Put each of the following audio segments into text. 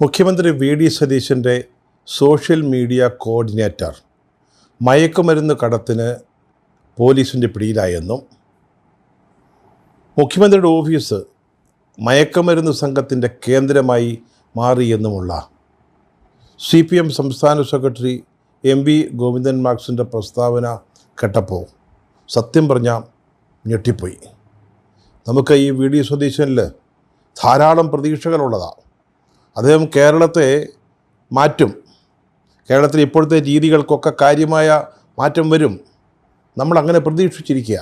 മുഖ്യമന്ത്രി V D സതീശൻ്റെ social media coordinator മയക്കുമരുന്ന് കടത്തിന് പോലീസിൻ്റെ പിടിയിലായെന്നും മുഖ്യമന്ത്രിയുടെ ഓഫീസ് മയക്കുമരുന്ന് സംഘത്തിൻ്റെ കേന്ദ്രമായി മാറിയെന്നുമുള്ള CPM സംസ്ഥാന സെക്രട്ടറി MV ഗോവിന്ദൻ മാക്സിൻ്റെ പ്രസ്താവന കേട്ടപ്പോൾ സത്യം പറഞ്ഞാൽ ഞെട്ടിപ്പോയി. നമുക്ക് ഈ വി ഡി സതീശനിൽ ധാരാളം പ്രതീക്ഷകളുള്ളതാണ്. അദ്ദേഹം കേരളത്തെ മാറ്റും, കേരളത്തിൽ ഇപ്പോഴത്തെ രീതികൾക്കൊക്കെ കാര്യമായ മാറ്റം വരും, നമ്മളങ്ങനെ പ്രതീക്ഷിച്ചിരിക്കുക.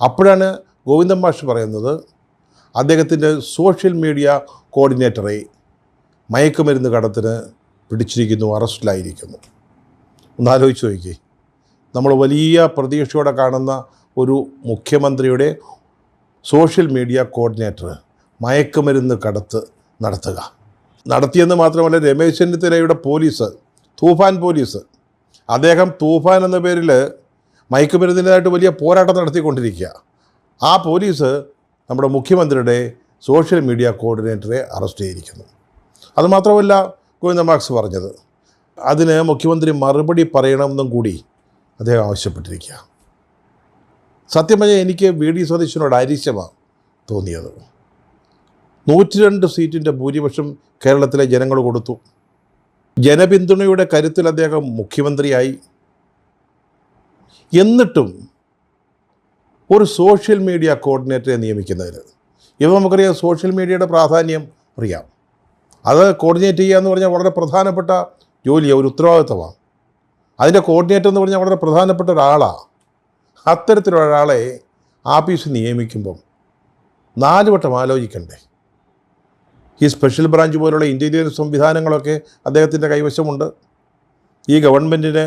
അപ്പോഴാണ് ഗോവിന്ദൻ മാഷ് പറയുന്നത് അദ്ദേഹത്തിൻ്റെ സോഷ്യൽ മീഡിയ കോർഡിനേറ്ററെ മയക്കുമരുന്ന് കടത്തിന് പിടിച്ചിരിക്കുന്നു, അറസ്റ്റിലായിരിക്കുന്നു. ഒന്നാലോചിച്ച് നോക്കി, നമ്മൾ വലിയ പ്രതീക്ഷയോടെ കാണുന്ന ഒരു മുഖ്യമന്ത്രിയുടെ സോഷ്യൽ മീഡിയ കോർഡിനേറ്റർ മയക്കുമരുന്ന് കടത്ത് നടത്തിയെന്ന് മാത്രമല്ല, രമേശ് ചെന്നിത്തലയുടെ പോലീസ്, തൂഫാൻ പോലീസ്, അദ്ദേഹം തൂഫാൻ എന്ന പേരിൽ മയക്കുമരുന്നിനായിട്ട് വലിയ പോരാട്ടം നടത്തിക്കൊണ്ടിരിക്കുക. ആ പോലീസ് നമ്മുടെ മുഖ്യമന്ത്രിയുടെ സോഷ്യൽ മീഡിയ കോർഡിനേറ്ററെ അറസ്റ്റ് ചെയ്തിരിക്കുന്നു. അതുമാത്രമല്ല, ഗോവിന്ദൻ മാക്സ് പറഞ്ഞത്, അതിന് മുഖ്യമന്ത്രി മറുപടി പറയണമെന്നും കൂടി അദ്ദേഹം ആവശ്യപ്പെട്ടിരിക്കുക. സത്യം പറഞ്ഞാൽ എനിക്ക് വി ഡി സതീശനോട് അരിശമാണ് തോന്നിയത്. 102 സീറ്റിൻ്റെ ഭൂരിപക്ഷം കേരളത്തിലെ ജനങ്ങൾ കൊടുത്തു. ജനപിന്തുണയുടെ കരുത്തിൽ അദ്ദേഹം മുഖ്യമന്ത്രിയായി. എന്നിട്ടും ഒരു സോഷ്യൽ മീഡിയ കോർഡിനേറ്ററെ നിയമിക്കുന്നതിന്, ഇപ്പോൾ നമുക്കറിയാം സോഷ്യൽ മീഡിയയുടെ പ്രാധാന്യം അറിയാം. അത് കോർഡിനേറ്റ് ചെയ്യുക എന്ന് പറഞ്ഞാൽ വളരെ പ്രധാനപ്പെട്ട ജോലിയാണ്, ഒരു ഉത്തരവാദിത്തമാണ്. അതിൻ്റെ കോർഡിനേറ്റർ എന്ന് പറഞ്ഞാൽ വളരെ പ്രധാനപ്പെട്ട ഒരാളാണ്. അത്തരത്തിലൊരാളെ ആഫീസ് നിയമിക്കുമ്പം 4 വട്ടം ആലോചിക്കണ്ടേ? ഈ സ്പെഷ്യൽ ബ്രാഞ്ച് പോലുള്ള ഇൻ്റലിജൻസ് സംവിധാനങ്ങളൊക്കെ അദ്ദേഹത്തിൻ്റെ കൈവശമുണ്ട്. ഈ ഗവൺമെൻറ്റിന്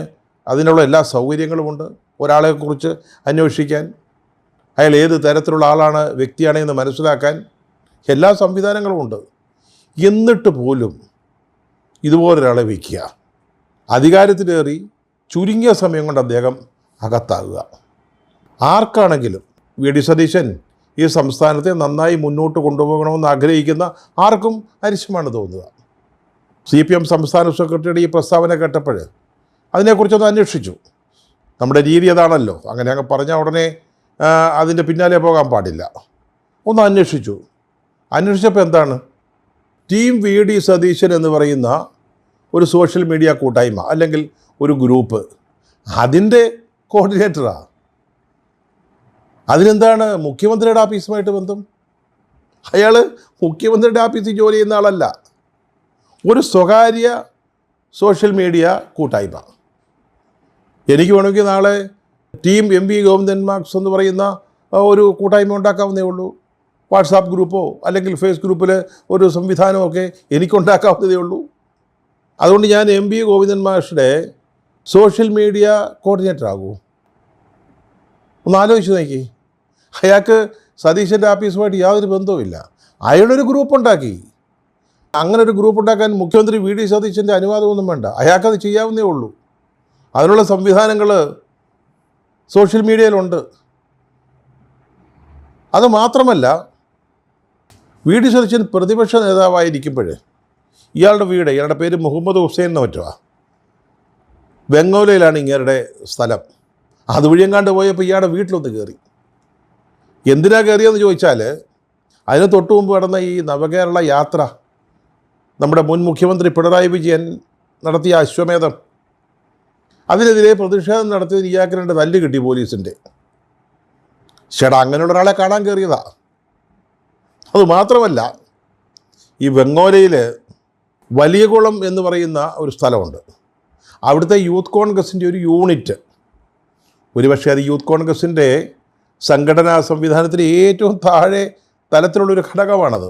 അതിനുള്ള എല്ലാ സൗകര്യങ്ങളുമുണ്ട്. ഒരാളെക്കുറിച്ച് അന്വേഷിക്കാൻ, അയാൾ ഏത് തരത്തിലുള്ള ആളാണ്, വ്യക്തിയാണെന്ന് മനസ്സിലാക്കാൻ എല്ലാ സംവിധാനങ്ങളുമുണ്ട്. എന്നിട്ട് പോലും ഇതുപോലൊരാളെ വയ്ക്കുക, അധികാരത്തിലേറി ചുരുങ്ങിയ സമയം കൊണ്ട് അദ്ദേഹം അകത്താകുക. ആർക്കാണെങ്കിലും വി ഡി സതീശൻ ഈ സംസ്ഥാനത്തെ നന്നായി മുന്നോട്ട് കൊണ്ടുപോകണമെന്ന് ആഗ്രഹിക്കുന്ന ആർക്കും അരിശമാണ് തോന്നുക. CPM സംസ്ഥാന സെക്രട്ടറിയുടെ ഈ പ്രസ്താവന കേട്ടപ്പോൾ അതിനെക്കുറിച്ചൊന്ന് അന്വേഷിച്ചു. നമ്മുടെ രീതി അതാണല്ലോ, അങ്ങനെ അങ്ങ് പറഞ്ഞാൽ ഉടനെ അതിൻ്റെ പിന്നാലെ പോകാൻ പാടില്ല. ഒന്ന് അന്വേഷിച്ചപ്പോൾ എന്താണ്, ടീം വി ഡി സതീശൻ എന്ന് പറയുന്ന ഒരു സോഷ്യൽ മീഡിയ കൂട്ടായ്മ അല്ലെങ്കിൽ ഒരു ഗ്രൂപ്പ്, അതിൻ്റെ കോർഡിനേറ്ററാണ്. അതിനെന്താണ് മുഖ്യമന്ത്രിയുടെ ഓഫീസുമായിട്ട് ബന്ധം? അയാൾ മുഖ്യമന്ത്രിയുടെ ഓഫീസിൽ ജോലി ചെയ്യുന്ന ആളല്ല, ഒരു സ്വകാര്യ സോഷ്യൽ മീഡിയ കൂട്ടായ്മ. എനിക്ക് വേണമെങ്കിൽ നാളെ ടീം MV ഗോവിന്ദൻ മാക്സ് എന്ന് പറയുന്ന ഒരു കൂട്ടായ്മ ഉണ്ടാക്കാവുന്നേ ഉള്ളൂ. വാട്സാപ്പ് ഗ്രൂപ്പോ അല്ലെങ്കിൽ ഫേസ് ഗ്രൂപ്പിൽ ഒരു സംവിധാനമൊക്കെ എനിക്കുണ്ടാക്കാവുന്നതേ ഉള്ളൂ. അതുകൊണ്ട് ഞാൻ MV ഗോവിന്ദൻ മാഷിൻ്റെ സോഷ്യൽ മീഡിയ കോർഡിനേറ്റർ ആകുമോ? ഒന്ന് ആലോചിച്ച് നോക്കി. അയാൾക്ക് സതീശൻ്റെ ഓഫീസുമായിട്ട് യാതൊരു ബന്ധവുമില്ല. അയാളൊരു ഗ്രൂപ്പ് ഉണ്ടാക്കി. അങ്ങനെ ഒരു ഗ്രൂപ്പ് ഉണ്ടാക്കാൻ മുഖ്യമന്ത്രി വി ഡി സതീശൻ്റെ അനുവാദമൊന്നും വേണ്ട, അയാൾക്കത് ചെയ്യാവുന്നേ ഉള്ളൂ. അതിനുള്ള സംവിധാനങ്ങൾ സോഷ്യൽ മീഡിയയിലുണ്ട്. അത് മാത്രമല്ല, വി ഡി സതീശൻ പ്രതിപക്ഷ നേതാവായിരിക്കുമ്പോൾ ഇയാളുടെ പേര് മുഹമ്മദ് ഹുസൈൻ എന്ന് പറ്റുക, ബംഗാളിലാണ് ഇങ്ങേരുടെ സ്ഥലം. അതുവഴിയെങ്ങാണ്ട് പോയപ്പോൾ ഇയാളുടെ വീട്ടിലൊന്ന് കയറി. എന്തിനാ കയറിയെന്ന് ചോദിച്ചാൽ, അതിന് തൊട്ട് മുമ്പ് നടന്ന ഈ നവകേരള യാത്ര, നമ്മുടെ മുൻ മുഖ്യമന്ത്രി പിണറായി വിജയൻ നടത്തിയ അശ്വമേധം, അതിനെതിരെ പ്രതിഷേധം നടത്തിയതിന് ഇയാൾക്ക് 2 തല്ല് കിട്ടി പോലീസിൻ്റെ. അങ്ങനെയുള്ള ഒരാളെ കാണാൻ കയറിയതാ. അതുമാത്രമല്ല, ഈ ബംഗാളിയിൽ വലിയകുളം എന്ന് പറയുന്ന ഒരു സ്ഥലമുണ്ട്. അവിടുത്തെ യൂത്ത് കോൺഗ്രസിൻ്റെ ഒരു യൂണിറ്റ്, ഒരുപക്ഷെ അത് യൂത്ത് കോൺഗ്രസിൻ്റെ സംഘടനാ സംവിധാനത്തിന് ഏറ്റവും താഴെ തലത്തിലുള്ളൊരു ഘടകമാണത്.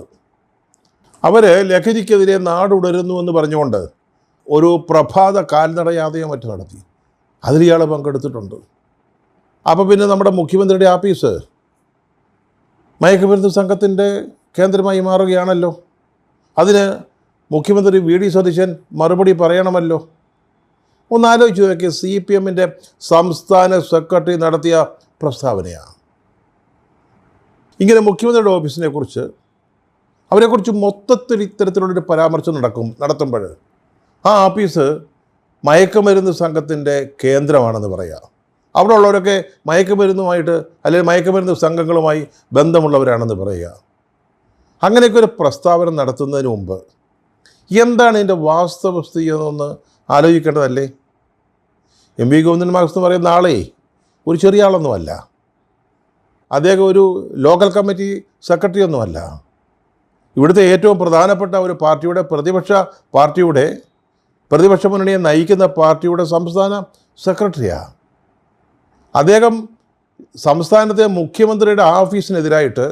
അവർ ലഹരിക്കെതിരെ നാടുടരുന്നു എന്ന് പറഞ്ഞുകൊണ്ട് ഒരു പ്രഭാത കാൽനടയാതയോ മറ്റു നടത്തി. അതിൽ ഇയാൾ പങ്കെടുത്തിട്ടുണ്ട്. അപ്പോൾ പിന്നെ നമ്മുടെ മുഖ്യമന്ത്രിയുടെ ഓഫീസ് മയക്കുമരുന്ന് സംഘത്തിൻ്റെ കേന്ദ്രമായി മാറുകയാണല്ലോ. അതിന് മുഖ്യമന്ത്രി വി ഡി സതീശൻ മറുപടി പറയണമല്ലോ. ഒന്ന് ആലോചിച്ച് നോക്കി, CPMൻ്റെ സംസ്ഥാന സെക്രട്ടറി നടത്തിയ പ്രസ്താവനയാണ്. ഇങ്ങനെ മുഖ്യമന്ത്രിയുടെ ഓഫീസിനെ കുറിച്ച് അവരെക്കുറിച്ച് മൊത്തത്തിൽ ഇത്തരത്തിലുള്ളൊരു പരാമർശം നടത്തുമ്പോൾ ആ ആഫീസ് മയക്കുമരുന്ന് സംഘത്തിൻ്റെ കേന്ദ്രമാണെന്ന് പറയുക. അവിടെ ഉള്ളവരൊക്കെ മയക്കുമരുന്നുമായിട്ട് അല്ലെങ്കിൽ മയക്കുമരുന്ന് സംഘങ്ങളുമായി ബന്ധമുള്ളവരാണെന്ന് പറയുക. അങ്ങനെയൊക്കെ ഒരു പ്രസ്താവന നടത്തുന്നതിന് മുമ്പ് എന്താണ് ഇതിൻ്റെ വാസ്തവസ്ഥിതി എന്നൊന്ന് ആലോചിക്കേണ്ടതല്ലേ? എം വി ഗോവിന്ദൻ മാസ്റ്റർ എന്ന് പറയുന്ന ആളെ ഒരു ചെറിയ ആളൊന്നുമല്ല. അദ്ദേഹം ഒരു ലോക്കൽ കമ്മിറ്റി സെക്രട്ടറി ഒന്നുമല്ല. ഇവിടുത്തെ ഏറ്റവും പ്രധാനപ്പെട്ട ഒരു പാർട്ടിയുടെ പ്രതിപക്ഷ മുന്നണിയെ നയിക്കുന്ന പാർട്ടിയുടെ സംസ്ഥാന സെക്രട്ടറിയാണ്. അദ്ദേഹം സംസ്ഥാനത്തെ മുഖ്യമന്ത്രിയുടെ ഓഫീസിനെതിരായിട്ട്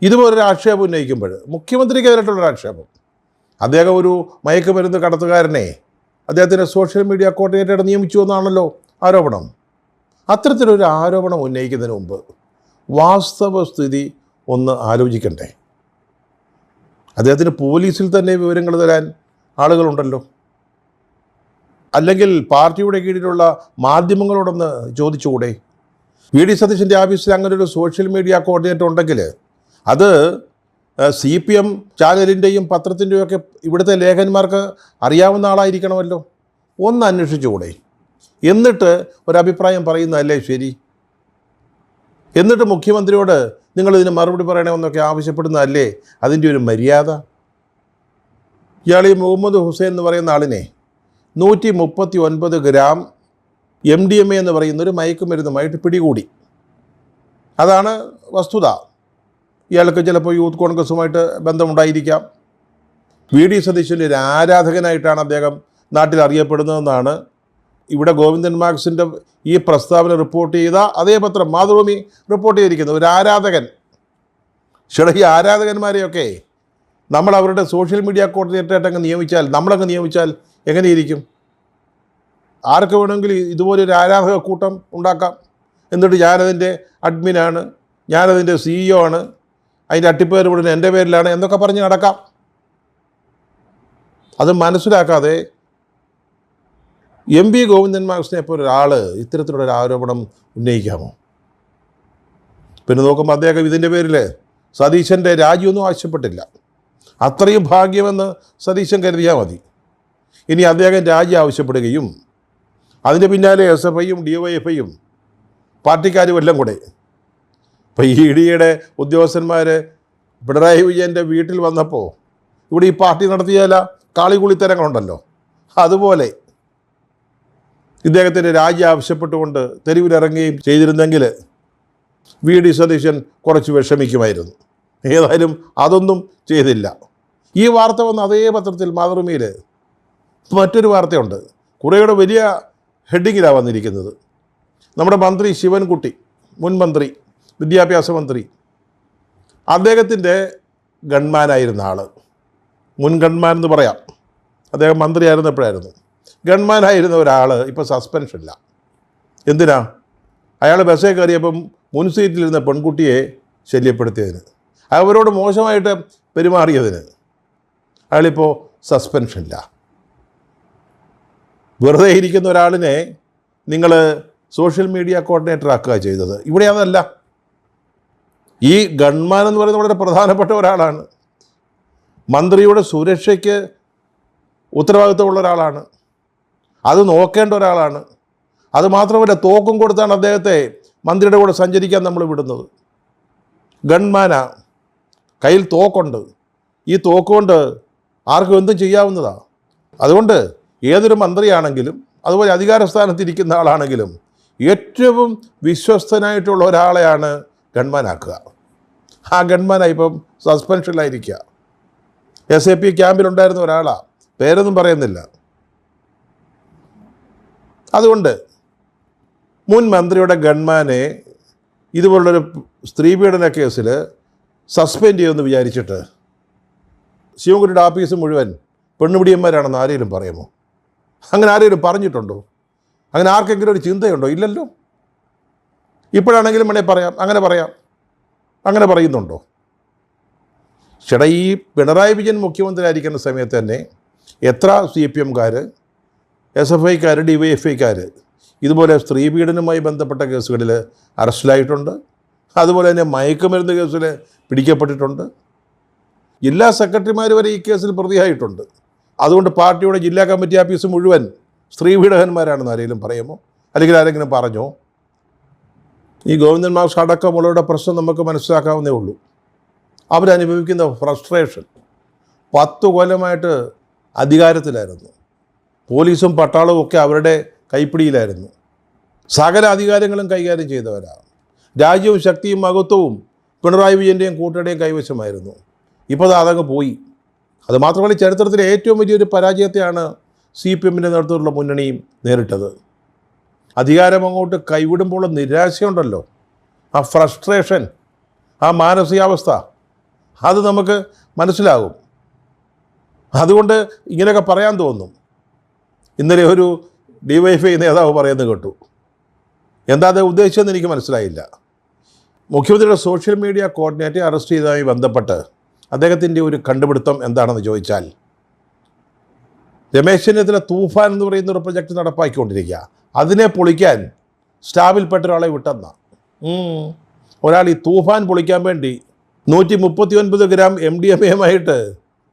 ഇതുപോലൊരു ആക്ഷേപം ഉന്നയിക്കുമ്പോൾ, മുഖ്യമന്ത്രിക്കെതിരായിട്ടുള്ളൊരു ആക്ഷേപം, അദ്ദേഹം ഒരു മയക്കുമരുന്ന് കടത്തുകാരനെ അദ്ദേഹത്തിൻ്റെ സോഷ്യൽ മീഡിയ കോർഡിനേറ്റർ നിയമിച്ചു എന്നാണല്ലോ ആരോപണം. അത്തരത്തിലൊരു ആരോപണം ഉന്നയിക്കുന്നതിന് മുമ്പ് വാസ്തവസ്ഥിതി ഒന്ന് ആലോചിക്കണ്ടേ? അദ്ദേഹത്തിന് പോലീസിൽ തന്നെ വിവരങ്ങൾ തരാൻ ആളുകളുണ്ടല്ലോ. അല്ലെങ്കിൽ പാർട്ടിയുടെ കീഴിലുള്ള മാധ്യമങ്ങളോടൊന്ന് ചോദിച്ചുകൂടെ? വി ഡി സതീശൻ്റെ ഓഫീസിൽ അങ്ങനെ ഒരു സോഷ്യൽ മീഡിയ കോർഡിനേറ്റർ ഉണ്ടെങ്കിൽ അത് CPM ചാനലിൻ്റെയും പത്രത്തിൻ്റെയും ഒക്കെ ഇവിടുത്തെ ലേഖകന്മാർക്ക് അറിയാവുന്ന ആളായിരിക്കണമല്ലോ. ഒന്ന് അന്വേഷിച്ചുകൂടെ? എന്നിട്ട് ഒരഭിപ്രായം പറയുന്നതല്ലേ ശരി? എന്നിട്ട് മുഖ്യമന്ത്രിയോട് നിങ്ങളിതിന് മറുപടി പറയണമെന്നൊക്കെ ആവശ്യപ്പെടുന്നതല്ലേ അതിൻ്റെ ഒരു മര്യാദ? ഇയാൾ ഈ മുഹമ്മദ് ഹുസൈൻ എന്ന് പറയുന്ന ആളിനെ 139 ഗ്രാം MDMA എന്ന് പറയുന്നൊരു മയക്കുമരുന്നുമായിട്ട് പിടികൂടി. അതാണ് വസ്തുത. ഇയാൾക്ക് ചിലപ്പോൾ യൂത്ത് കോൺഗ്രസുമായിട്ട് ബന്ധമുണ്ടായിരിക്കാം. വി ഡി സതീശൻ്റെ ഒരു ആരാധകനായിട്ടാണ് അദ്ദേഹം നാട്ടിൽ അറിയപ്പെടുന്നതെന്നാണ് ഇവിടെ ഗോവിന്ദൻ മാർക്സിൻ്റെ ഈ പ്രസ്താവന റിപ്പോർട്ട് ചെയ്ത അതേ പത്രം മാതൃഭൂമി റിപ്പോർട്ട് ചെയ്തിരിക്കുന്നത്. ഒരു ആരാധകൻ. ഈ ആരാധകന്മാരെയൊക്കെ നമ്മൾ അവരുടെ സോഷ്യൽ മീഡിയ കോർഡിനേറ്ററായിട്ടങ്ങ് നിയമിച്ചാൽ എങ്ങനെയിരിക്കും? ആർക്ക് വേണമെങ്കിൽ ഇതുപോലൊരു ആരാധക കൂട്ടം ഉണ്ടാക്കാം. എന്നിട്ട് ഞാനതിൻ്റെ അഡ്മിനാണ്, ഞാനതിൻ്റെ CEO ആണ്, അതിൻ്റെ അട്ടിപ്പേര് വിടുന്ന എൻ്റെ പേരിലാണ് എന്നൊക്കെ പറഞ്ഞ് നടക്കാം. അത് മനസ്സിലാക്കാതെ എം വി ഗോവിന്ദൻ മാസ്റ്ററിനെ പോലെ ഒരാൾ ഇത്തരത്തിലുള്ളൊരു ആരോപണം ഉന്നയിക്കാമോ? പിന്നെ നോക്കുമ്പോൾ അദ്ദേഹം ഇതിൻ്റെ പേരിൽ സതീശൻ്റെ രാജിയൊന്നും ആവശ്യപ്പെട്ടില്ല. അത്രയും ഭാഗ്യമെന്ന് സതീശൻ കരുതിയാൽ മതി. ഇനി അദ്ദേഹം രാജി ആവശ്യപ്പെടുകയും അതിൻ്റെ പിന്നാലെ SFIയും DYFIയും പാർട്ടിക്കാരും എല്ലാം കൂടെ ഇപ്പോൾ EDയുടെ ഉദ്യോഗസ്ഥന്മാർ പിണറായി വിജയൻ്റെ വീട്ടിൽ വന്നപ്പോൾ ഇവിടെ ഈ പാർട്ടി നടത്തിയ ചില കാളികുളിത്തരങ്ങളുണ്ടല്ലോ, അതുപോലെ ഇദ്ദേഹത്തിൻ്റെ രാജി ആവശ്യപ്പെട്ടുകൊണ്ട് തെരുവിലിറങ്ങുകയും ചെയ്തിരുന്നെങ്കിൽ വി ഡി സതീശൻ കുറച്ച് വിഷമിക്കുമായിരുന്നു. ഏതായാലും അതൊന്നും ചെയ്തില്ല. ഈ വാർത്ത വന്ന അതേ പത്രത്തിൽ മാതൃഭൂമിയിൽ മറ്റൊരു വാർത്തയുണ്ട്. കുറേയുടെ വലിയ ഹെഡിങ്ങിലാണ് വന്നിരിക്കുന്നത്. നമ്മുടെ മന്ത്രി ശിവൻകുട്ടി, മുൻ മന്ത്രി, വിദ്യാഭ്യാസ മന്ത്രി, അദ്ദേഹത്തിൻ്റെ ഗൺമാനായിരുന്ന ആൾ, മുൻ ഗൺമാൻ എന്ന് പറയാം, അദ്ദേഹം മന്ത്രിയായിരുന്നപ്പോഴായിരുന്നു ഗൺമാനായിരുന്ന ഒരാൾ ഇപ്പോൾ സസ്പെൻഷനില്ല. എന്തിനാ? അയാൾ ബസ്സേ കയറിയപ്പം മുൻ സീറ്റിലിരുന്ന പെൺകുട്ടിയെ ശല്യപ്പെടുത്തിയതിന്, അവരോട് മോശമായിട്ട് പെരുമാറിയതിന് അയാളിപ്പോൾ സസ്പെൻഷനില്ല. വെറുതെ ഇരിക്കുന്ന ഒരാളിനെ നിങ്ങൾ സോഷ്യൽ മീഡിയ കോർഡിനേറ്റർ ആക്കുക ചെയ്തത്. ഇവിടെ അതല്ല. ഈ ഗൺമാൻ എന്ന് പറയുന്നത് വളരെ പ്രധാനപ്പെട്ട ഒരാളാണ്. മന്ത്രിയുടെ സുരക്ഷയ്ക്ക് ഉത്തരവാദിത്വമുള്ള ഒരാളാണ്. അത് നോക്കേണ്ട ഒരാളാണ്. അതുമാത്രമല്ല, തോക്കും കൊടുത്താണ് അദ്ദേഹത്തെ മന്ത്രിയുടെ കൂടെ സഞ്ചരിക്കാൻ നമ്മൾ വിടുന്നത്. ഗൺമാനാ, കയ്യിൽ തോക്കുണ്ട്. ഈ തോക്കുകൊണ്ട് ആർക്കും എന്തും ചെയ്യാവുന്നതാണ്. അതുകൊണ്ട് ഏതൊരു മന്ത്രിയാണെങ്കിലും അതുപോലെ അധികാര സ്ഥാനത്തിരിക്കുന്ന ആളാണെങ്കിലും ഏറ്റവും വിശ്വസ്തനായിട്ടുള്ള ഒരാളെയാണ് ഗൺമാനാക്കുക. ആ ഗൺമാനായി ഇപ്പം സസ്പെൻഷനിലായിരിക്കുക. SAP ക്യാമ്പിലുണ്ടായിരുന്ന ഒരാളാണ്, പേരൊന്നും പറയുന്നില്ല. അതുകൊണ്ട് മുൻ മന്ത്രിയുടെ ഗൺമാനെ ഇതുപോലുള്ളൊരു സ്ത്രീപീഡന കേസിൽ സസ്പെൻഡ് ചെയ്യുമെന്ന് വിചാരിച്ചിട്ട് ശിവൻകുട്ടിയുടെ ഓഫീസ് മുഴുവൻ പെണ്ണുപിടിയന്മാരാണെന്ന് ആരെങ്കിലും പറയുമോ? അങ്ങനെ ആരെങ്കിലും പറഞ്ഞിട്ടുണ്ടോ? അങ്ങനെ ആർക്കെങ്കിലും ഒരു ചിന്തയുണ്ടോ? ഇല്ലല്ലോ. ഇപ്പോഴാണെങ്കിലും പറയാം, അങ്ങനെ പറയുന്നുണ്ടോ? ഈ പിണറായി വിജയൻ മുഖ്യമന്ത്രി ആയിരിക്കുന്ന സമയത്ത് തന്നെ എത്ര CPMകാർ, SFIക്കാർ, DYFIക്കാർ ഇതുപോലെ സ്ത്രീപീഡനവുമായി ബന്ധപ്പെട്ട കേസുകളിൽ അറസ്റ്റിലായിട്ടുണ്ട്. അതുപോലെ തന്നെ മയക്കുമരുന്ന് കേസിൽ പിടിക്കപ്പെട്ടിട്ടുണ്ട്. ജില്ലാ സെക്രട്ടറിമാർ വരെ ഈ കേസിൽ പ്രതിയായിട്ടുണ്ട്. അതുകൊണ്ട് പാർട്ടിയുടെ ജില്ലാ കമ്മിറ്റി ഓഫീസ് മുഴുവൻ സ്ത്രീ പീഡകന്മാരാണെന്ന് ആരെങ്കിലും പറയുമോ? അല്ലെങ്കിൽ ആരെങ്കിലും പറഞ്ഞോ? ഈ ഗോവിന്ദൻ മാഷ് അടക്കമുള്ളവരുടെ പ്രശ്നം നമുക്ക് മനസ്സിലാക്കാവുന്നേ ഉള്ളൂ. അവരനുഭവിക്കുന്ന ഫ്രസ്ട്രേഷൻ. 10 കൊല്ലമായിട്ട് അധികാരത്തിലായിരുന്നു, പോലീസും പട്ടാളവും ഒക്കെ അവരുടെ കൈപ്പിടിയിലായിരുന്നു, സകല അധികാരങ്ങളും കൈകാര്യം ചെയ്തവരാണ്. രാജ്യവും ശക്തിയും മഹത്വവും പിണറായി വിജയൻ്റെയും കൂട്ടരുടെയും കൈവശമായിരുന്നു. ഇപ്പോൾ അതങ്ങ് പോയി. അതുമാത്രമല്ല, ചരിത്രത്തിലെ ഏറ്റവും വലിയൊരു പരാജയത്തെയാണ് CPM-ൻ്റെ നേതൃത്വത്തിലുള്ള മുന്നണിയും നേരിട്ടത്. അധികാരം അങ്ങോട്ട് കൈവിടുമ്പോൾ നിരാശയുണ്ടല്ലോ, ആ ഫ്രസ്ട്രേഷൻ, ആ മാനസികാവസ്ഥ, അത് നമുക്ക് മനസ്സിലാകും. അതുകൊണ്ട് ഇങ്ങനെയൊക്കെ പറയാൻ തോന്നും. ഇന്നലെ ഒരു DYFI നേതാവ് പറയുന്നത് കേട്ടു. എന്താ അത് ഉദ്ദേശിച്ചതെന്ന് എനിക്ക് മനസ്സിലായില്ല. മുഖ്യമന്ത്രിയുടെ സോഷ്യൽ മീഡിയ കോർഡിനേറ്ററെ അറസ്റ്റ് ചെയ്തതുമായി ബന്ധപ്പെട്ട് അദ്ദേഹത്തിൻ്റെ ഒരു കണ്ടുപിടുത്തം എന്താണെന്ന് ചോദിച്ചാൽ, രമേശ് ചെന്നിത്തല തൂഫാൻ എന്ന് പറയുന്ന ഒരു പ്രൊജക്റ്റ് നടപ്പാക്കിക്കൊണ്ടിരിക്കുക. അതിനെ പൊളിക്കാൻ സ്റ്റാഫിൽപ്പെട്ട ഒരാളെ വിട്ടെന്ന ഒരാൾ ഈ തൂഫാൻ പൊളിക്കാൻ വേണ്ടി 139 ഗ്രാം MDMA-യുമായിട്ട്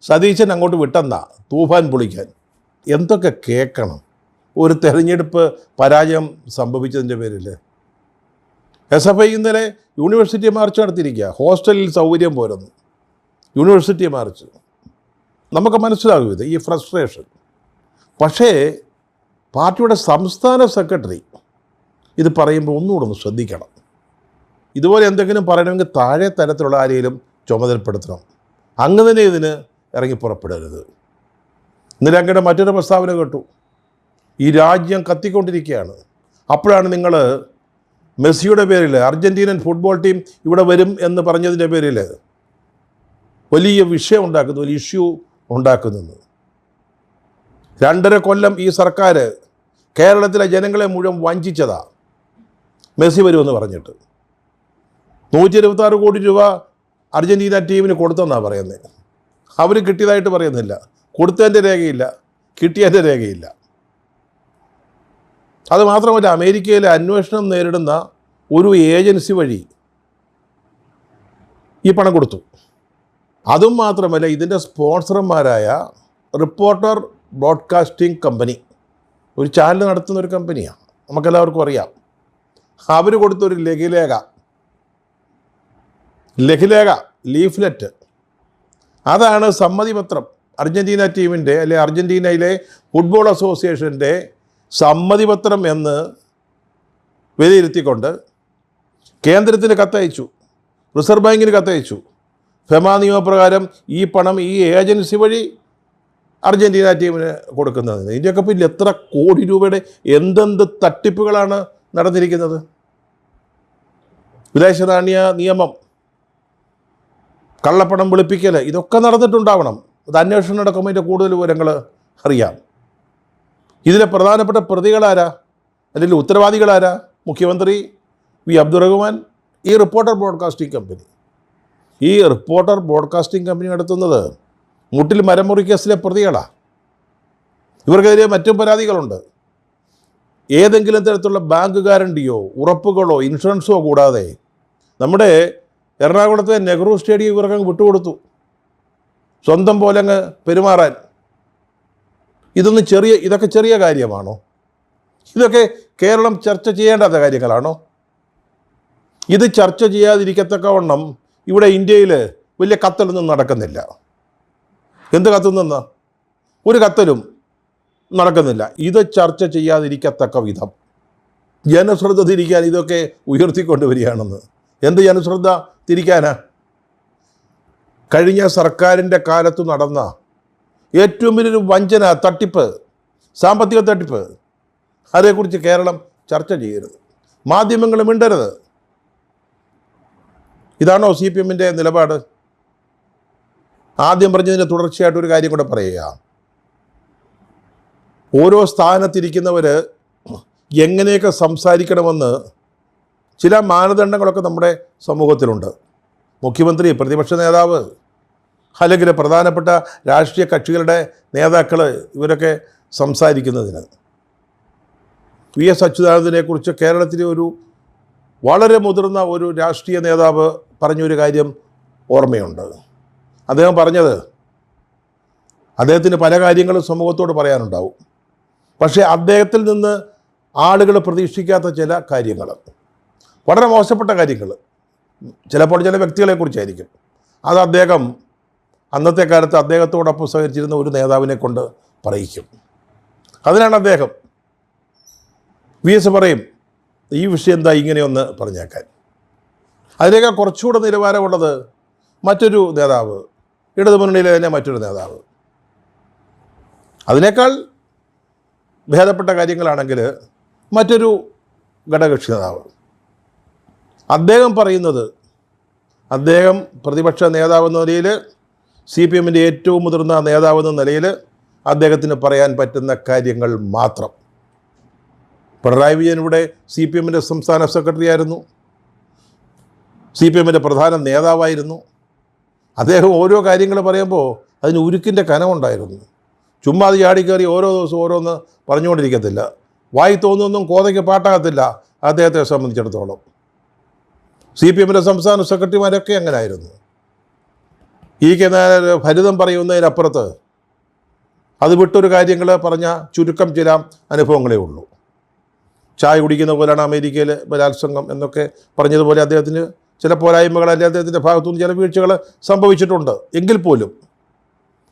സതീശൻ അങ്ങോട്ട് വിട്ടെന്ന തൂഫാൻ പൊളിക്കാൻ. എന്തൊക്കെ കേൾക്കണം ഒരു തെരഞ്ഞെടുപ്പ് പരാജയം സംഭവിച്ചതിൻ്റെ പേരിൽ. SFI ഇന്നലെ യൂണിവേഴ്സിറ്റി മാർച്ച് നടത്തിയിരിക്കുക. ഹോസ്റ്റലിൽ സൗകര്യം പോരുന്നു, യൂണിവേഴ്സിറ്റി മാർച്ച്. നമുക്ക് മനസ്സിലാകും ഇത്, ഈ ഫ്രസ്ട്രേഷൻ. പക്ഷേ പാർട്ടിയുടെ സംസ്ഥാന സെക്രട്ടറി ഇത് പറയുമ്പോൾ ഒന്നുകൂടെ ഒന്ന് ശ്രദ്ധിക്കണം. ഇതുപോലെ എന്തെങ്കിലും പറയണമെങ്കിൽ താഴെ തരത്തിലുള്ള ആരെയും ചുമതലപ്പെടുത്തണം. അങ്ങ് തന്നെ ഇതിന് ഇറങ്ങി പുറപ്പെടരുത്. ഇന്നലെ അങ്ങയുടെ മറ്റൊരു പ്രസ്താവന കേട്ടു, ഈ രാജ്യം കത്തിക്കൊണ്ടിരിക്കുകയാണ്. അപ്പോഴാണ് നിങ്ങൾ മെസ്സിയുടെ പേരിൽ അർജൻറ്റീനൻ ഫുട്ബോൾ ടീം ഇവിടെ വരും എന്ന് പറഞ്ഞതിൻ്റെ പേരിൽ വലിയ വിഷയം ഉണ്ടാക്കുന്നു, വലിയ ഇഷ്യൂ ഉണ്ടാക്കുന്നത്. 2.5 കൊല്ലം ഈ സർക്കാർ കേരളത്തിലെ ജനങ്ങളെ മുഴുവൻ വഞ്ചിച്ചതാ. മെസ്സി വരുമെന്ന് പറഞ്ഞിട്ട് 126 കോടി രൂപ അർജൻറ്റീന ടീമിന് കൊടുത്തെന്നാണ് പറയുന്നത്. അവർ കിട്ടിയതായിട്ട് പറയുന്നില്ല, കൊടുത്തതിൻ്റെ രേഖയില്ല, കിട്ടിയതിൻ്റെ രേഖയില്ല. അതുമാത്രമല്ല, അമേരിക്കയിലെ അന്വേഷണം നേരിടുന്ന ഒരു ഏജൻസി വഴി ഈ പണം കൊടുത്തു. അതും മാത്രമല്ല, ഇതിൻ്റെ സ്പോൺസർമാരായ റിപ്പോർട്ടർ ബ്രോഡ്കാസ്റ്റിംഗ് കമ്പനി, ഒരു ചാനൽ നടത്തുന്ന ഒരു കമ്പനിയാണ്, നമുക്കെല്ലാവർക്കും അറിയാം. അവർ കൊടുത്തൊരു ലീഫ്ലെറ്റ്, അതാണ് സമ്മതിപത്രം. അർജൻറ്റീന ടീമിൻ്റെ അല്ലെ അർജൻറ്റീനയിലെ ഫുട്ബോൾ അസോസിയേഷൻ്റെ സമ്മതിപത്രം എന്ന് വിലയിരുത്തിക്കൊണ്ട് കേന്ദ്രത്തിന് കത്തയച്ചു, റിസർവ് ബാങ്കിന് കത്തയച്ചു. ഫെമ നിയമപ്രകാരം ഈ പണം ഈ ഏജൻസി വഴി അർജൻറ്റീന ടീമിന് കൊടുക്കുന്നതിന്. ഇതിൻ്റെയൊക്കെ പിന്നിൽ എത്ര കോടി രൂപയുടെ എന്തെന്ത് തട്ടിപ്പുകളാണ് നടന്നിരിക്കുന്നത്. വിദേശനാണ്യ നിയമം, കള്ളപ്പണം വെളുപ്പിക്കൽ, ഇതൊക്കെ നടന്നിട്ടുണ്ടാവണം. അത് അന്വേഷണം നടക്കുമ്പോൾ ഇതിൻ്റെ കൂടുതൽ വിവരങ്ങൾ അറിയാം. ഇതിലെ പ്രധാനപ്പെട്ട പ്രതികളാരാ, അല്ലെങ്കിൽ ഉത്തരവാദികളാരാ? മുഖ്യമന്ത്രി വി അബ്ദുറഹ്മാൻ, ഈ റിപ്പോർട്ടർ ബ്രോഡ്കാസ്റ്റിംഗ് കമ്പനി. ഈ റിപ്പോർട്ടർ ബ്രോഡ്കാസ്റ്റിംഗ് കമ്പനി നടത്തുന്നത് മുട്ടിൽ മരമുറി കേസിലെ പ്രതികളാണ്. ഇവർക്കെതിരെ മറ്റും പരാതികളുണ്ട്. ഏതെങ്കിലും തരത്തിലുള്ള ബാങ്ക് ഗ്യാരണ്ടിയോ ഉറപ്പുകളോ ഇൻഷുറൻസോ കൂടാതെ നമ്മുടെ എറണാകുളത്തെ നെഹ്റു സ്റ്റേഡിയം ഇവർക്കങ്ങ് വിട്ടുകൊടുത്തു, സ്വന്തം പോലെ അങ്ങ് പെരുമാറാൻ. ഇതൊക്കെ ചെറിയ കാര്യമാണോ? ഇതൊക്കെ കേരളം ചർച്ച ചെയ്യേണ്ടാത്ത കാര്യങ്ങളാണോ? ഇത് ചർച്ച ചെയ്യാതിരിക്കത്തക്കവണ്ണം ഇവിടെ ഇന്ത്യയിൽ വലിയ കത്തലൊന്നും നടക്കുന്നില്ല. എന്ത് കത്തുന്നെന്ന്? ഒരു കത്തലും നടക്കുന്നില്ല. ഇത് ചർച്ച ചെയ്യാതിരിക്കത്തക്ക വിധം ജനശ്രദ്ധ തിരിക്കാൻ ഇതൊക്കെ ഉയർത്തിക്കൊണ്ടുവരികയാണെന്ന്. എന്ത് ജനശ്രദ്ധ തിരിക്കാനാ? കഴിഞ്ഞ സർക്കാരിൻ്റെ കാലത്ത് നടന്ന ഏറ്റവും വലിയൊരു വഞ്ചന, തട്ടിപ്പ്, സാമ്പത്തിക തട്ടിപ്പ്, അതേക്കുറിച്ച് കേരളം ചർച്ച ചെയ്യരുത്, മാധ്യമങ്ങൾ മിണ്ടരുത്. ഇതാണോ CPM-ൻ്റെ നിലപാട്? ആദ്യം പറഞ്ഞതിൻ്റെ തുടർച്ചയായിട്ടൊരു കാര്യം കൂടെ പറയുക. ഓരോ സ്ഥാനത്തിരിക്കുന്നവർ എങ്ങനെയൊക്കെ സംസാരിക്കണമെന്ന് ചില മാനദണ്ഡങ്ങളൊക്കെ നമ്മുടെ സമൂഹത്തിലുണ്ട്. മുഖ്യമന്ത്രി, പ്രതിപക്ഷ നേതാവ്, അല്ലെങ്കിൽ പ്രധാനപ്പെട്ട രാഷ്ട്രീയ കക്ഷികളുടെ നേതാക്കൾ, ഇവരൊക്കെ സംസാരിക്കുന്നതിന്. VS അച്യുതാനന്ദനെക്കുറിച്ച് കേരളത്തിലെ ഒരു വളരെ മുതിർന്ന ഒരു രാഷ്ട്രീയ നേതാവ് പറഞ്ഞൊരു കാര്യം ഓർമ്മയുണ്ട്. അദ്ദേഹം പറഞ്ഞത് അദ്ദേഹത്തിന് പല കാര്യങ്ങളും സമൂഹത്തോട് പറയാനുണ്ടാവും. പക്ഷേ അദ്ദേഹത്തിൽ നിന്ന് ആളുകൾ പ്രതീക്ഷിക്കാത്ത ചില കാര്യങ്ങൾ, വളരെ മോശപ്പെട്ട കാര്യങ്ങൾ, ചിലപ്പോൾ ചില വ്യക്തികളെക്കുറിച്ചായിരിക്കും, അത് അദ്ദേഹം അന്നത്തെ കാലത്ത് അദ്ദേഹത്തോടൊപ്പം സഹകരിച്ചിരുന്ന ഒരു നേതാവിനെ കൊണ്ട് പറയിക്കും. അതിനാണ് അദ്ദേഹം VS പറയും, ഈ വിഷയം എന്താ ഇങ്ങനെയൊന്ന് പറഞ്ഞേക്കാൻ. അതിനേക്കാൾ കുറച്ചുകൂടെ നിലവാരമുള്ളത് മറ്റൊരു നേതാവ്, ഇടതുമുന്നണിയിലെ തന്നെ മറ്റൊരു നേതാവ്, അതിനേക്കാൾ ഭേദപ്പെട്ട കാര്യങ്ങളാണെങ്കിൽ മറ്റൊരു ഘടകകക്ഷി നേതാവ്. അദ്ദേഹം പറയുന്നത്, അദ്ദേഹം പ്രതിപക്ഷ നേതാവെന്ന നിലയിൽ, CPMൻ്റെ ഏറ്റവും മുതിർന്ന നേതാവെന്ന നിലയിൽ അദ്ദേഹത്തിന് പറയാൻ പറ്റുന്ന കാര്യങ്ങൾ മാത്രം. പിണറായി വിജയൻ ഇവിടെ CPMൻ്റെ സംസ്ഥാന സെക്രട്ടറി ആയിരുന്നു, CPMൻ്റെ പ്രധാന നേതാവായിരുന്നു. അദ്ദേഹം ഓരോ കാര്യങ്ങൾ പറയുമ്പോൾ അതിന് ഉരുക്കിൻ്റെ കനമുണ്ടായിരുന്നു. ചുമ്മാ അത് ചാടിക്കയറി ഓരോ ദിവസവും ഓരോന്ന് പറഞ്ഞുകൊണ്ടിരിക്കത്തില്ല. വായി തോന്നുന്നൊന്നും കോതയ്ക്ക് പാട്ടാകത്തില്ല അദ്ദേഹത്തെ സംബന്ധിച്ചിടത്തോളം. CPMൻ്റെ സംസ്ഥാന സെക്രട്ടറിമാരൊക്കെ അങ്ങനെ ആയിരുന്നു. ഈ ഫലിതം പറയുന്നതിനപ്പുറത്ത് അത് വിട്ടൊരു കാര്യങ്ങൾ പറഞ്ഞ ചുരുക്കം ചില അനുഭവങ്ങളേ ഉള്ളൂ. ചായ കുടിക്കുന്ന പോലെയാണ് അമേരിക്കയിൽ ബലാത്സംഗം എന്നൊക്കെ പറഞ്ഞതുപോലെ അദ്ദേഹത്തിന് ചില പോരായ്മകൾ, അല്ലെങ്കിൽ അദ്ദേഹത്തിൻ്റെ ഭാഗത്തുനിന്ന് ചില വീഴ്ചകൾ സംഭവിച്ചിട്ടുണ്ട്. എങ്കിൽ പോലും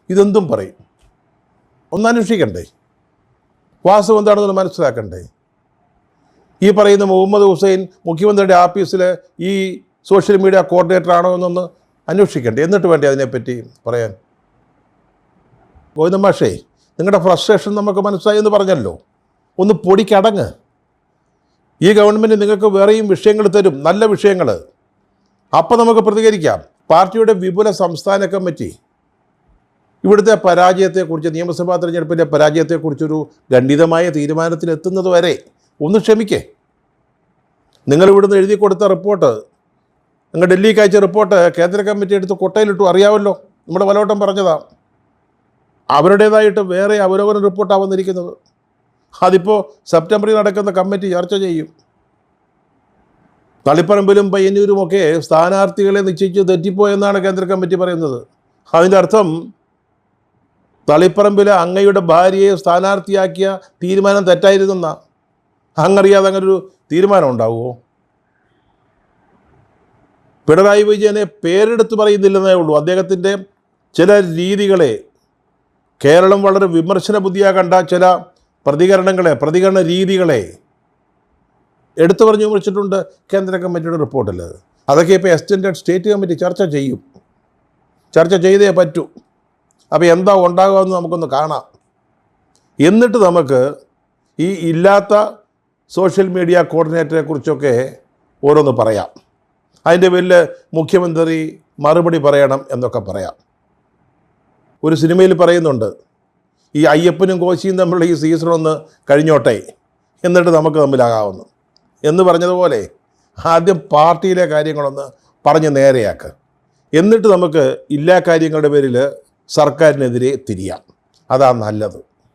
ഇതെന്തും പറയും. ഒന്നന്വേഷിക്കണ്ടേ? വാസ്തവം എന്താണെന്ന് മനസ്സിലാക്കണ്ടേ? ഈ പറയുന്ന മുഹമ്മദ് ഹുസൈൻ മുഖ്യമന്ത്രിയുടെ ആഫീസിൽ ഈ സോഷ്യൽ മീഡിയ കോർഡിനേറ്റർ ആണോ എന്നൊന്ന് അന്വേഷിക്കണ്ടേ? എന്നിട്ട് വേണ്ടേ അതിനെപ്പറ്റി പറയാൻ? ഗോവിന്ദൻ മാഷേ, നിങ്ങളുടെ ഫ്രസ്ട്രേഷൻ നമുക്ക് മനസ്സിലായി എന്ന് പറഞ്ഞല്ലോ. ഒന്ന് പൊടിക്കടങ്ങ്. ഈ ഗവൺമെൻറ് നിങ്ങൾക്ക് വേറെയും വിഷയങ്ങൾ തരും, നല്ല വിഷയങ്ങൾ. അപ്പം നമുക്ക് പ്രതികരിക്കാം. പാർട്ടിയുടെ വിപുല സംസ്ഥാന കമ്മിറ്റി ഇവിടുത്തെ പരാജയത്തെക്കുറിച്ച്, നിയമസഭാ തെരഞ്ഞെടുപ്പിൻ്റെ പരാജയത്തെക്കുറിച്ചൊരു ഖണ്ഡിതമായ തീരുമാനത്തിലെത്തുന്നത് വരെ ഒന്ന് ക്ഷമിക്കേ. നിങ്ങളിവിടുന്ന് എഴുതി കൊടുത്ത റിപ്പോർട്ട്, നിങ്ങൾ ഡൽഹിക്ക് അയച്ച റിപ്പോർട്ട് കേന്ദ്ര കമ്മിറ്റി എടുത്ത് കൊട്ടയിലിട്ടു, അറിയാമല്ലോ. നമ്മുടെ പലവട്ടം പറഞ്ഞതാണ്. അവരുടേതായിട്ട് വേറെ അവലോകന റിപ്പോർട്ടാണ് വന്നിരിക്കുന്നത്. അതിപ്പോൾ സെപ്റ്റംബറിൽ നടക്കുന്ന കമ്മിറ്റി ചർച്ച ചെയ്യും. തളിപ്പറമ്പിലും പയ്യന്നൂരുമൊക്കെ സ്ഥാനാർത്ഥികളെ നിശ്ചയിച്ച് തെറ്റിപ്പോയെന്നാണ് കേന്ദ്ര കമ്മിറ്റി പറയുന്നത്. അതിൻ്റെ അർത്ഥം തളിപ്പറമ്പിൽ അങ്ങയുടെ ഭാര്യയെ സ്ഥാനാർത്ഥിയാക്കിയ തീരുമാനം തെറ്റായിരുന്നെന്നാ. അങ്ങറിയാതെ അങ്ങനൊരു തീരുമാനം ഉണ്ടാവുമോ? പിണറായി വിജയനെ പേരെടുത്ത് പറയുന്നില്ലെന്നേ ഉള്ളൂ. അദ്ദേഹത്തിൻ്റെ ചില രീതികളെ, കേരളം വളരെ വിമർശന ബുദ്ധിയായി കണ്ട ചില പ്രതികരണ രീതികളെ എടുത്തു പറഞ്ഞു വിമർശിച്ചിട്ടുണ്ട് കേന്ദ്ര കമ്മിറ്റിയുടെ റിപ്പോർട്ടിൽ. അതൊക്കെ ഇപ്പോൾ എക്സ്റ്റൻഡഡ് സ്റ്റേറ്റ് കമ്മിറ്റി ചർച്ച ചെയ്യും. ചർച്ച ചെയ്തേ പറ്റൂ. അപ്പോൾ എന്താ ഉണ്ടാകുമെന്ന് നമുക്കൊന്ന് കാണാം. എന്നിട്ട് നമുക്ക് ഈ ഇല്ലാത്ത സോഷ്യൽ മീഡിയ കോർഡിനേറ്ററെ കുറിച്ചൊക്കെ ഓരോന്ന് പറയാം. അതിൻ്റെ പേരിൽ മുഖ്യമന്ത്രി മറുപടി പറയണം എന്നൊക്കെ പറയാം. ഒരു സിനിമയിൽ പറയുന്നുണ്ട്, ഈ അയ്യപ്പനും കോശിയും തമ്മിലുള്ള ഈ സീസൺ ഒന്ന് കഴിഞ്ഞോട്ടെ, എന്നിട്ട് നമുക്ക് തമ്മിലാകാവുന്നു എന്ന് പറഞ്ഞതുപോലെ ആദ്യം പാർട്ടിയിലെ കാര്യങ്ങളൊന്ന് പറഞ്ഞ് നേരെയാക്കുക. എന്നിട്ട് നമുക്ക് ഇല്ലാ കാര്യങ്ങളുടെ പേരിൽ സർക്കാരിനെതിരെ തിരിയാം. അതാണ് നല്ലത്.